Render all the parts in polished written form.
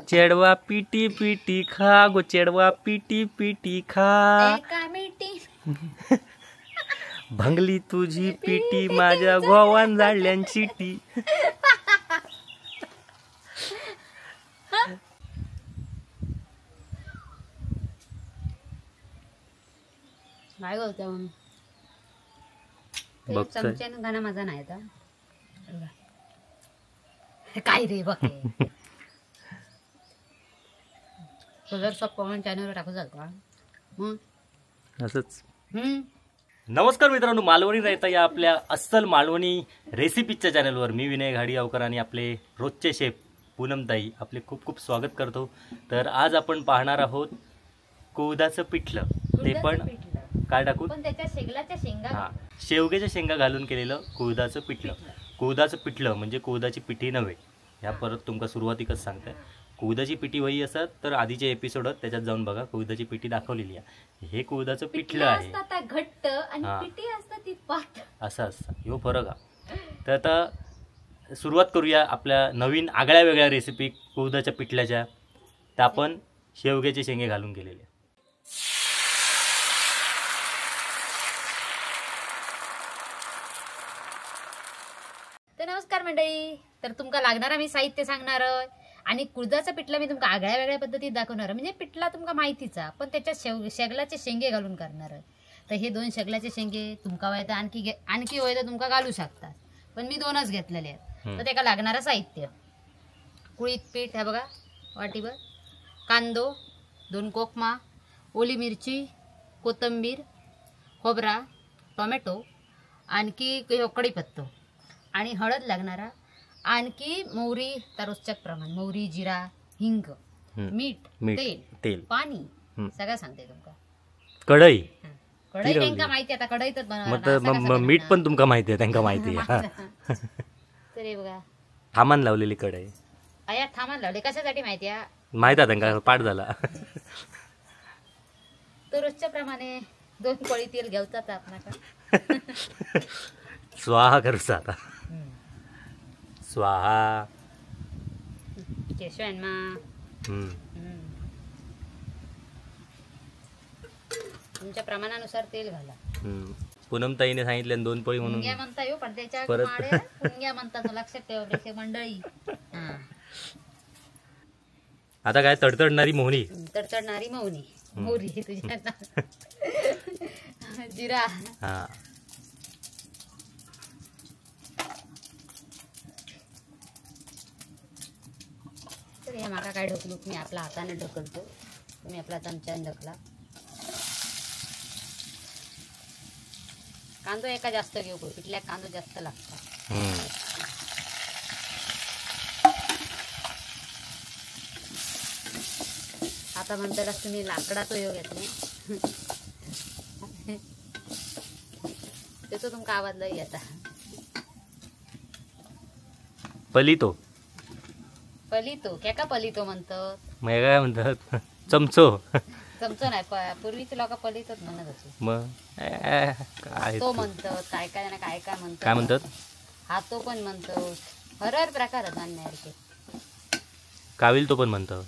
चेडवा पिटी पिटी खा गो, चेडवा पिटी पिटी खा. भंगली तुझी पिटी माझ्या गोवान जाळल्यान चिटी. काय बोलतो चमच्यानं गाणं माझा नाही आता काय रे बघ. कलर सब कॉमेंट चॅनलवर टाकू का असंच. नमस्कार मित्रांनो, मालवणी राहता या आपल्या अस्सल मालवणी रेसिपीच्या चॅनलवर मी विनय घाडियावकर आणि आपले रोजचे शेफ पूनमताई आपले खूप खूप स्वागत करतो. तर आज आपण पाहणार आहोत कुळथाचं पिठलं, ते पण काय टाकून शेवग्याच्या शेंगा घालून केलेलं कुळथाचं पिठलं. कुळथाचं पिठलं म्हणजे कुळथाची पिठी नव्हे, ह्या परत तुमका सुरुवातीकच सांगते. कुळथाची पिठी वही असत तर आधीचे एपिसोड त्याच्यात जाऊन बघा, कुळथाची पिठी दाखवलेली आहे. हे कुळथाचं पिठलं आहे, घट्ट आणि पिठी असतं ती पातळ असं असतं, ह्यो फरक आहे. तर आता सुरुवात करूया आपल्या नवीन आगळ्या वेगळ्या रेसिपी कुळथाच्या पिठल्याच्या. त्या आपण शेवग्याचे शेंगे घालून केलेल्या. तर नमस्कार मंडळी, तर तुमका लागणारा मी साहित्य सांगणार आणि कुळथाचं पिठलं मी तुमका आगळ्या वेगळ्या पद्धतीत दाखवणार. म्हणजे पिठला तुमका माहितीचा, पण त्याच्यात शेगलाचे शेंगे घालून करणार. तर हे 2 शेगलाचे शेंगे तुमका वय तर आणखी वय तर तुमका घालू शकता, पण मी 2च घेतलेले आहेत. तर त्याला लागणारं साहित्य: कुळीत पीठ, हे बघा वाटीभर, कांदो, 2 कोकमा, ओली मिरची, कोथिंबीर, खोबरा, टोमॅटो, आणखी कढीपत्तो आणि हळद लागणारा, आणखी मोहरी रोजच्याच प्रमाण, मोहरी, जिरा, हिंग, मीठ, तेल, पाणी, सगळं सांगते तुमका. कढई त्यांना माहिती, आता कढईतच बनवणार. मीठ पण तुमका माहिती आहे, त्यांना माहिती आहे. तर हे बघा थामान लावलेली कढई. आया थामान लावले कशासाठी माहिती आहे? माहित आहे त्यांना, पाठ झाला. तर रोजच्या प्रमाणे 2 पळी तेल घ्यायचा आपल्याला. स्वाहा करूचा आता. स्वाहा केशवांना तुमच्या प्रमाणानुसार तेल घाला. पूनमताईने सांगितले 2 पळी म्हणून म्हणता येऊ, पण त्याच्या पुण्या म्हणता तो लक्षात ठेवा मंडळी. आता काय तडतडणारी मोहरी, मोहरी तुझ्या जिरा, तर हे माका काय ढकलू, मी आपल्या हाताने ढकलतो, तुम्ही आपला चमच्याने ढकला. कांदो एका जास्त घेऊ, पिठल्या कांदो जास्त लागतात. आता म्हणताना तुम्ही लाकडाचा योग येत नाही, त्याचा तुमका आवाज लई येता. पलितो केका पलितो म्हणतात, मग काय म्हणतात? चमचो नाही, पूर्वीचे लोक पलितोच म्हणत होते. मग काय तो म्हणतात, काय काय म्हणतात, काय म्हणतात, हातो पण म्हणतो, हर प्रकार आहेत. काविल तो पण म्हणतो,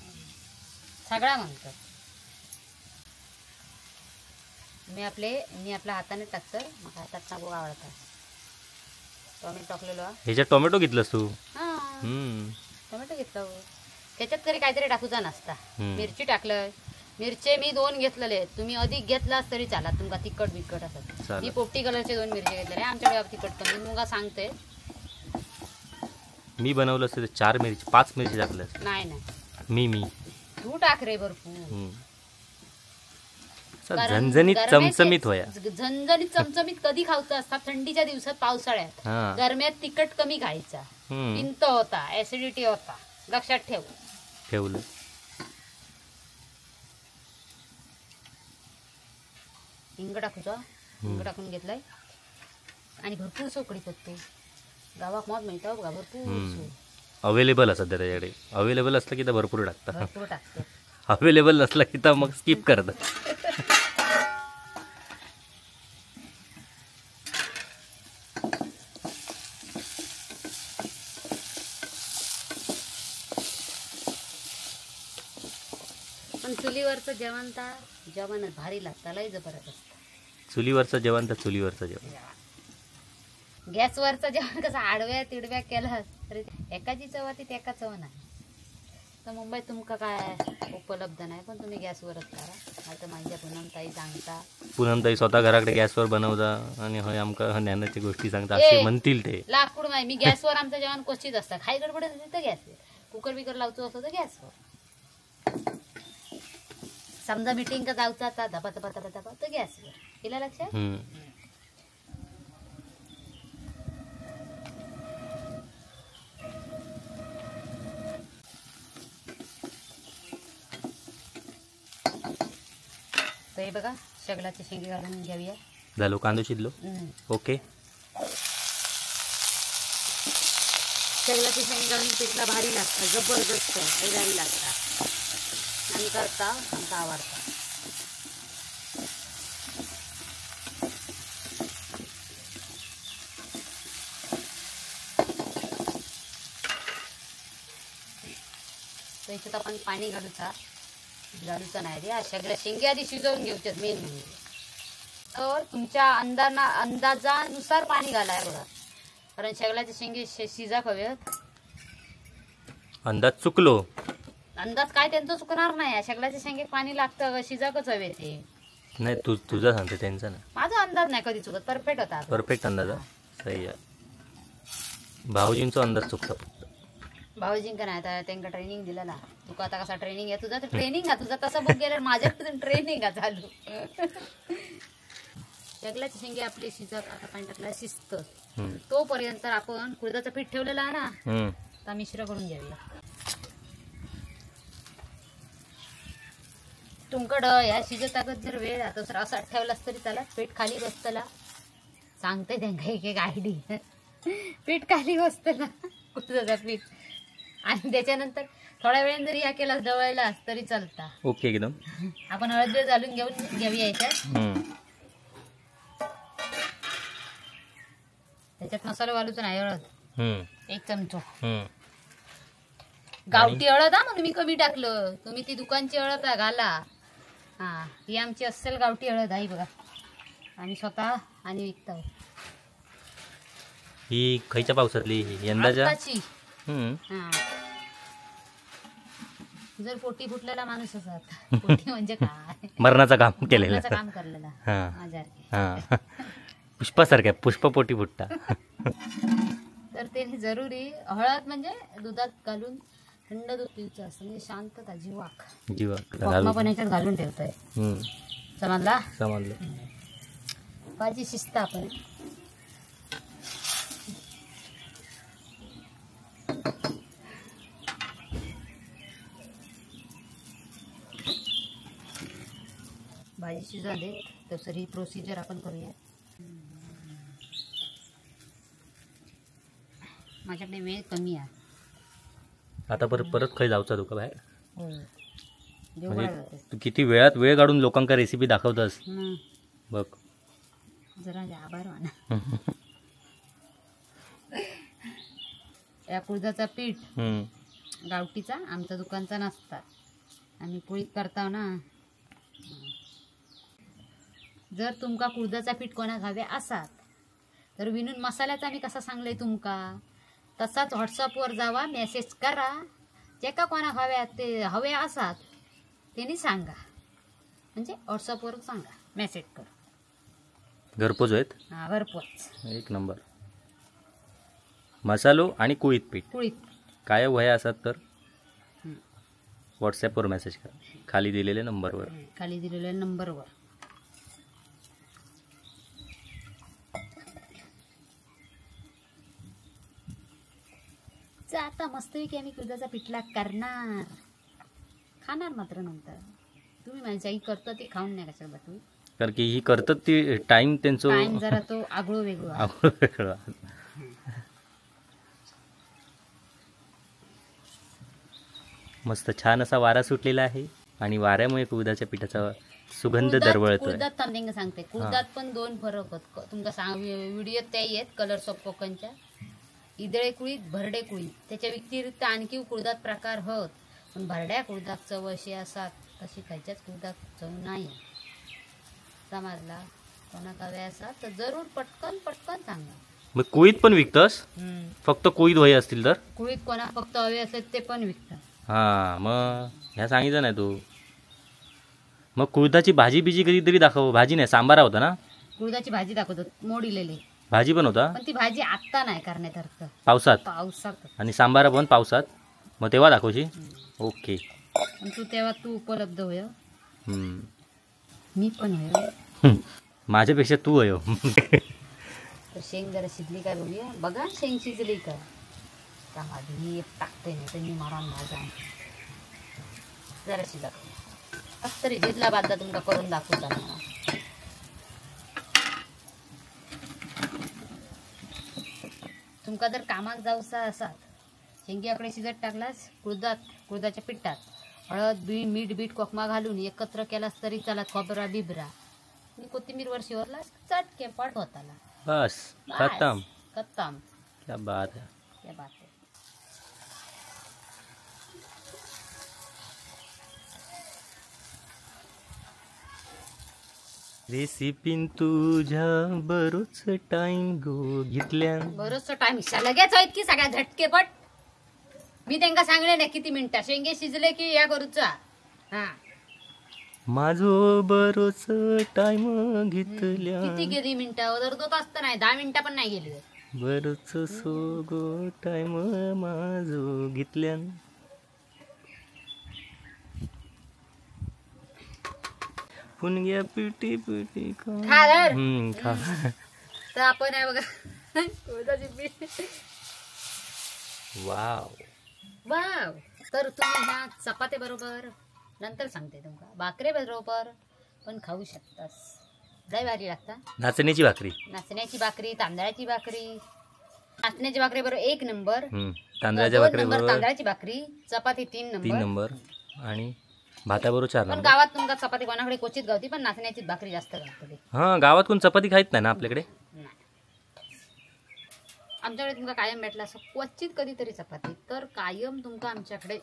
सगळा म्हणतो. मी आपल्या हाताने टाकतो, मग हातात टाकू आवडतात. टोमॅटो टाकलेलो. ह्याच्यात टोमॅटो घेतलंस तू? टोमॅटो घेतलं, त्याच्यात तरी काहीतरी टाकूचा नसता. मिरची टाकलं, मिरचे मी 2 घेतलेले, तुम्ही अधिक घेतलास तरी चाला, तुमका तिखट बिकट असत. मी पोपटी कलरचे 2 मिरची घेतलेले, आमच्याकडे तिखट कमी तुमका सांगते. मी बनवलं असतं 4 मिरची 5 मिरची टाकलं. नाही मी तू टाक रे भरपूर. झणझणीत चमचमीत होया. झणझणीत चमचमीत कधी खायचं असतात? थंडीच्या दिवसात, पावसाळ्यात. गरम्यात तिखट कमी खायचा, पिंत होता, ऍसिडिटी होता, लक्षात ठेवलं. हिंग टाकूचा, हिंग टाकून घेतलाय आणि भरपूर सोकडी पत्तो गावात मॉत मिळतो बघा, भरपूर अवेलेबल असतात त्याच्याकडे. अवेलेबल असलं की तर भरपूर टाकतात, अवेलेबल नसलं की तर मग स्किप करतात. पण चुलीवरचं जेवण तर जेवणच भारी लागतं, लय जबरदस्त. चुलीवरचं जेवण तर चुलीवरचं जेवण. गॅसवरचं जेवण कसं आडव्या तिडव्या केलं तरी एकाची चव ती एका चव नाही. तर मुंबईत तुमका काय उपलब्ध नाही, पण तुम्ही गॅसवरच करा. नाही तर माझ्या पूनमताई सांगता, पूनमताई स्वतः घराकडे गॅसवर बनवता आणि हय आमका ज्ञानाची गोष्टी सांगता असे म्हणतील ते. लाकूड नाही, मी गॅसवर आमचं जेवण क्वचित असतं. खाई गडबड असेल तर गॅसवर, कुकर बिकर लावतो असं तर गॅसवर. समजा मिटिंग का जाऊचा आता धपा धपा धपा धपा तर गॅसवर. केलं लक्षात? तर हे बघा शेगलाचे शेंगे घालून घेऊया. झालो कांदो शिजलो. ओके. शेगलाचे शेंगे घालून पिठला भारी लागतं, जबरदस्त भारी लागतात. आणि करता आमका आवडता. तर याच्यात आपण पाणी घालूचा नाही रे. सगळ्या शेंगे आधी शिजवून घेऊच्यात मेन म्हणजे. तर तुमच्या अंदाजानुसार पाणी घालाय बघा, कारण शेगलाचे शेंगे शिजाक हवेत. अंदाज चुकलो. अंदाज काय त्यांचं चुकणार नाही. शेगलाचे शेंगे पाणी लागतं, शिजाकच हवे ते. नाही तुझा सांगते त्यांचा ना. माझा अंदाज नाही कधी चुकत, परफेक्ट होता. परफेक्ट अंदाज सही आहे. भाऊजींचा अंदाज चुकतो. भाऊजींका नाही तर त्यांना ट्रेनिंग दिलेला. तुका आता कसा ट्रेनिंग आहे तुझा, तर ट्रेनिंग आहे तुझा तसं बघ गेलं. माझ्याकडून ट्रेनिंग आहे चालू. शेगलाची शेंगे आपली शिजत आता पाणी टाकला शिजत तोपर्यंत आपण कुळदाचं पीठ ठेवलेलं आहे ना, तर मिश्र करून घेऊया. तुमकडं या शिजत टाकत जर वेळ आता तर असा ठेवलास तरी त्याला पीठ खाली बसतला. सांगते त्यांना एक एक आयडी. पीठ खाली बसतला कुळदाचं पीठ. आणि त्याच्यानंतर थोड्या वेळाने जरी या केला दवायला तरी चालता. ओके एकदम. आपण हळद घालून घेऊया याच्यात. त्याच्यात मसाला घालूच नाही, हळद 1 चमचो. गावठी हळद हा, मग मी कमी टाकलं. तुम्ही ती दुकानची हळद घाला. हा, ही आमची अस्सल गावठी हळद आहे बघा. आणि स्वतः आणि विकता. ही खयच्या पावसातली? यंदाच्या. हा, जर पोटी फुटलेला माणूस असत. पोटी म्हणजे काय, मरणाचं काम केलेलं, काम करलेला. पुष्पासारख्या पुष्पपोटी फुटता. तर ते जरुरी हळद म्हणजे दुधात घालून थंड दूध पिवचं असतं, म्हणजे शांतता जीवाक पण याच्यात घालून ठेवतोय. समजलं. भाजी शिजता आपण. भाजी शिजवा दे, तसं ही प्रोसिजर आपण करूया. माझ्याकडे वेळ कमी आहे आता. परत खय जाऊचा तुका बाहेर. म्हणजे तू किती वेळात वेळ काढून लोकांका रेसिपी दाखवतस बघ. जरा आभार माना. या कुळदाचा पीठ गावठीचा आमच्या दुकानचा नसता. आम्ही पोळी करताव ना. जर तुमका कुळदाचा पीठ कोणाक हवे असात तर विणून मसाल्याचा आम्ही कसा सांगलंय तुमका तसाच व्हॉट्सअपवर जावा, मेसेज करा. जे का कोणाक हवे असात त्यांनी सांगा. म्हणजे व्हॉट्सअपवर सांगा, मेसेज कर. घरपोच आहेत. हा, घरपोच. एक नंबर. मसालो आणि कुळीत पीठ काय वह्या असतात तर व्हॉट्सअपवर मेसेज करा, खाली दिलेल्या नंबरवर. आता मस्तपैकी आम्ही कुळदाचा पिठला करणार, खाणार मात्र नंतर. तुम्ही माझी आई करतो ते खाऊन नाही कशाला बाटू, कारण की ही करतात ती टाइम त्यांचं जरा तो आगळो वेगळो. मस्त छान असा वारा सुटलेला आहे आणि वाऱ्यामुळे कुळदाच्या पिठाचा सुगंध दरवळतोय. कुळदात तांदे सांगते, कुळदात पण 2 फरक होत. तुमका व्हिडिओ त्या आहेत कलर्स ऑफ कोकणच्या. इदळे कुळीत, भरडे कुळीत. त्याच्या व्यतिरिक्त आणखी कुळदात प्रकार होत. पण भरड्या कुळदाक चव अशी असतात तशी खयच्याच कुळदाक चव नाही. समजला? कोणाक हवे असतात तर जरूर पटकन पटकन सांगा. मग कुळीत पण विकतस? फक्त कुळीत वय असतील तर? कुळीत कोणाक फक्त हवे असेल ते पण विकतात. हां, मग ह्या सांगितलं नाही तू. मग कुळदाची भाजी बिजी कधीतरी दाखव. भाजी नाही, सांबारा होता ना? कुळदाची भाजी दाखवतो मोडिलेली. भाजी पण होता पण ती भाजी आत्ता नाही करण्यासारखं. पावसात? पावसात. आणि सांबारा पण पावसात. मग तेव्हा दाखवशी. ओके. पण तू तेव्हा तू उपलब्ध होय. हम्म. मी पण होय. माझ्यापेक्षा तू आहे. तर शेंग जरा शिजली काय बघूया. बघा शेंग शिजली का. आधी टाकते नाही तर मी मारून भाजा जरा शिजा तरी जिजला बादा तुमका करून दाखवता मला. तुमका जर कामाक जाऊसा असात शेंग्याकडे शिजत टाकलास कुळदाच्या पिठात हळद मीठ बीठ कोकमा घालून एकत्र केलास तरी चला. खोबरा बिबरा आणि कोथिंबीर वर शिवरलास चटके पाठ होताला. बस खतम. खतम. क्या बात है. क्या बात है. रेसिपीन तुझ्या बरोच टाइम गो घेतल्या. बरोच टाइम लगेच आहेत की सगळ्या झटकेपट. मी त्यांना सांगले ना किती मिनिटं शेंगे शिजले की या करूचा. हा माझो बरोच टाइम घेतल्या. किती गेली मिनिटं अर्धा तास तर नाही 10 मिनिटं पण नाही गेली. बरोच सोगो टाइम माझो घेतल्या. पुणग्या पिटी पिटी खा तर. खा. तर आपण आहे बघा वाव वाव. तर तुम्ही ह्या चपाती बरोबर नंतर सांगते तुमका भाकरे बरोबर पण खाऊ शकतास. लय भारी लागता. नाचण्याची भाकरी. नाचण्याची भाकरी तांदळाची भाकरी. नाचण्याची भाकरी बरोबर 1 नंबर. तांदळाच्या भाकरी बरोबर तांदळाची भाकरी. चपाती 3 नंबर आणि भाताबरोबर 4 पण नंबर. गावात तुमका चपाती कोणाकडे क्वचित गावती पण नाचण्याची भाकरी जास्त गावते. हा गावात कोण चपाती खायत नाही ना आपल्याकडे. आमच्याकडे तुमका कायम भेटला असं क्वचित कधीतरी चपाती तर कायम तुमका आमच्याकडे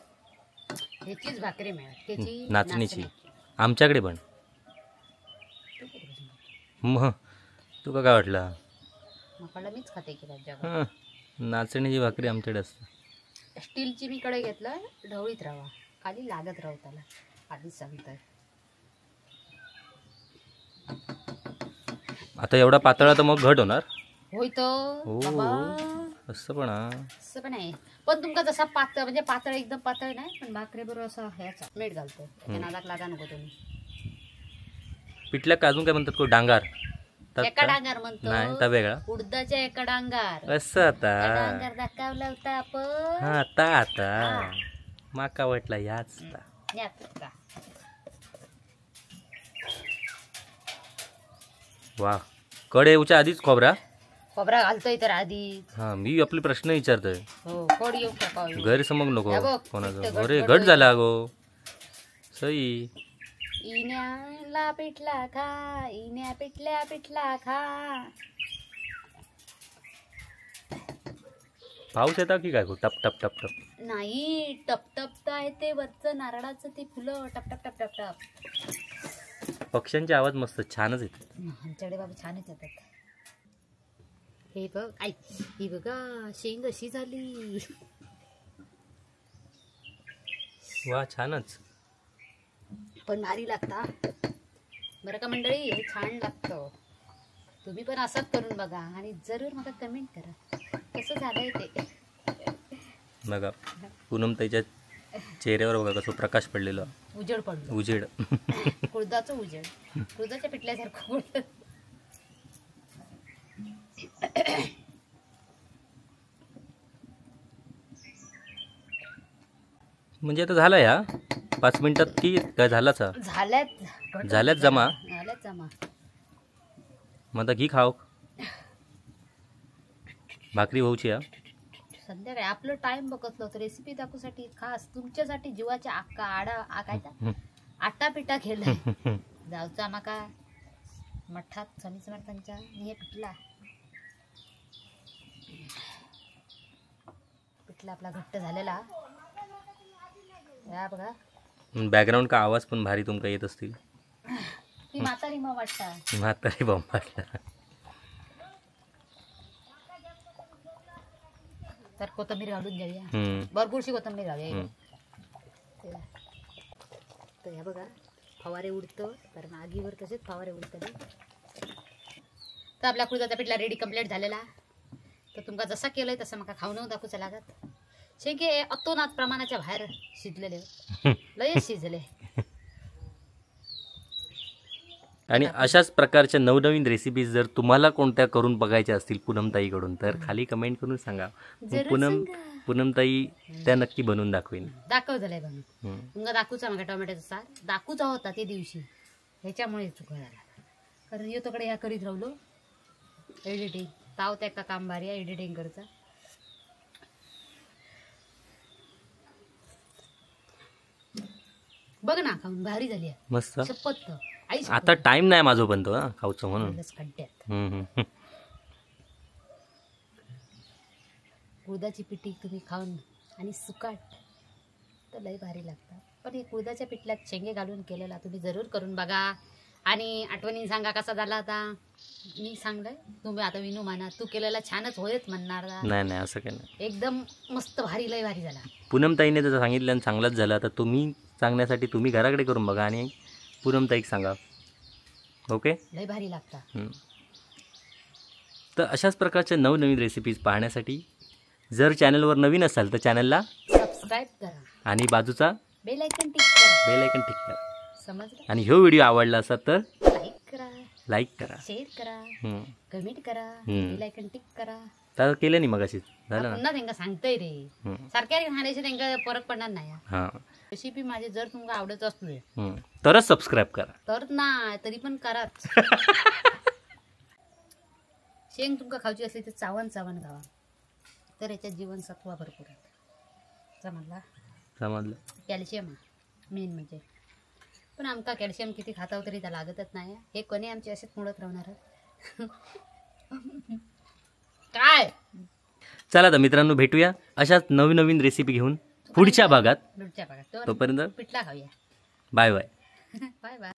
ह्याचीच भाकरी मिळेल. त्याची नाचण्याची. आमच्याकडे पण. मग तुका काय वाटलं. मकाला मीच खाते की राज्या. नाचण्याची भाकरी आमच्याकडे असते. स्टीलची मी कडे घेतलं ढवळीत राहा खाली लागत राहू त्याला आधीच सांगतोय. आता एवढा पातळा तर मग घट होणार. होय तो असं पण असं पण आहे. पण तुमका जसा पातळ म्हणजे पातळ एकदम पातळ नाही पण भाकरी बरोबर असा ह्याचा मीठ घालतो. नादात लागा नको तुम्ही. पिठल्या अजून काय म्हणतात डांगार. एका डांगार म्हणतो नाही तर वेगळा. उडदाच्या एका डांगार. असं आता डांगार दाखवला होता आपण. हा आता माका वाटला याच. वा कढईच्या आधीच खोबरा घालतोय तर आधी. हा मी आपले प्रश्न विचारतोय. हो कोड येऊ का गैरसमज नको कोणाचं. अरे घट झाला गो सई. इन्याला पिठला खा इन्या पिठल्या पिठला खा. पाऊस येता की काय टप टप टप टप. नाही टप टप आहे ते वरचं नारळाचं ते फुलं टप टप टप टप टप. पक्ष्यांचे आवाज मस्त छानच येतात. आमच्याकडे बाबा छानच येतात. हे बघ आई ही बघा शेंग अशी झाली. वा छानच. पण भारी लागता बरं का मंडळी. हे छान लागतं. तुम्ही पण असंच करून बघा आणि जरूर मला कमेंट करा कसं झालंय ते. बघा पूनम ताईच्या चेहऱ्यावर बघा कसं प्रकाश पडलेला. उजेड पडलो. उजेड. कुळदाचं उजेड. कुळदाच्या पिठल्यासारखं. म्हणजे आता झाला या 5 मिनिटात की काय झालाच. झाल्यात जमा. मग आता घी खाऊ भाकरी भाऊची. या संध्याकाळी आपलं टाइम बघत नव्हतं रेसिपी दाखवसाठी खास तुमच्यासाठी जीवाच्या आका आडा आकायचा आटा पिठा केलाय. जाऊचा माका मठात स्वामी समर्थांच्या हे पिठला आपला घट्ट झालेला या बघा बॅकग्राऊंड का आवाज पण भारी तुमका येत असतील. ती म्हातारी मग वाटता म्हातारी बॉम्बाटला. तर कोथिंबीर घालून घ्यावी. हम्म. भरपूरशी कोथिंबीर घालूया. हम्म. तर ह्या बघा फवारे उडतं कारण आगीवर तसेच फवारे उडतले. तर आपल्या कुळदाचा पिठला रेडी कंप्लीट झालेला. तर तुमका जसा केलंय तसं मला खाऊन दाखवचं लागत. शेंगे अतोनात प्रमाणाच्या बाहेर शिजलेले लयच शिजले. आणि अशाच प्रकारच्या नवनवीन रेसिपीज जर तुम्हाला कोणत्या करून बघायच्या असतील पूनमताईकडून तर खाली कमेंट करून सांगा. पूनमताई त्या नक्की बनवून दाखवेन. दाखव झालंय बनून तुमका दाखवचा मग टोमॅटोचा सार दाखवचा होता ते दिवशी ह्याच्यामुळे चुक झाला. कारण येतोकडे ह्या करीत राहिलो एडिटिंग ताव त्या का काम भारी आहे एडिटिंग करता. बघ ना खाऊन भारी झाली आहे मस्त शपथ. आता टाइम नाही माझो पण तो खाऊचं म्हणून. खड्ड्यात कुळदाची पिठी तुम्ही खाऊन आणि सुकाट तर लय भारी लागतात. पण हे कुळदाच्या पिठल्यात शेंगे घालून केलेला तुम्ही जरूर करून बघा. आणि आठवणी सांगा कसा झाला होता. मी सांगलंय तुम्ही आता विनू माना तू केलेला छानच होयच म्हणणार. नाही असं काही नाही. एकदम मस्त भारी लय भारी झाला. पूनमताईने जसं सांगितलं आणि चांगलाच झालं. आता तुम्ही सांगण्यासाठी तुम्ही घराकडे करून बघा आणि पूनमताईक सांगा. ओके लय भारी लागतात. तर अशाच प्रकारच्या नवनवीन रेसिपीज पाहण्यासाठी जर चॅनलवर नवीन असाल तर चॅनलला सबस्क्राईब करा आणि बाजूचा बेल आयकॉन टिक करा. समजलं. आणि हा व्हिडिओ आवडला असा तर लाईक करा शेअर करा कमेंट करा बेल आयकॉन टिक करा. तर केलं नाही मग अशीच झालं ना. पुन्हा त्यांना सांगतोय रे सारख्या खाण्याचे त्यांना फरक पडणार नाही. हां रेसिपी माझे जर तुमका आवडत असले तरच सबस्क्राईब करा. तर नाही तरी पण कराच. शेंग तुमका खाऊची असली तर चावण खावा. तर याच्यात जीवनसत्व भरपूर आहेत. समजलं. कॅल्शियम मेन म्हणजे. पण आमका कॅल्शियम किती खाताव तरी त्या लागतच नाही. हे कोणी आमचे असेच मुळत राहणार काय. चला तर मित्रांनो भेटूया अशाच नवीन रेसिपी घेऊन पुढच्या भागात. तोपर्यंत पिठला खाऊया. Bye bye. Bye bye.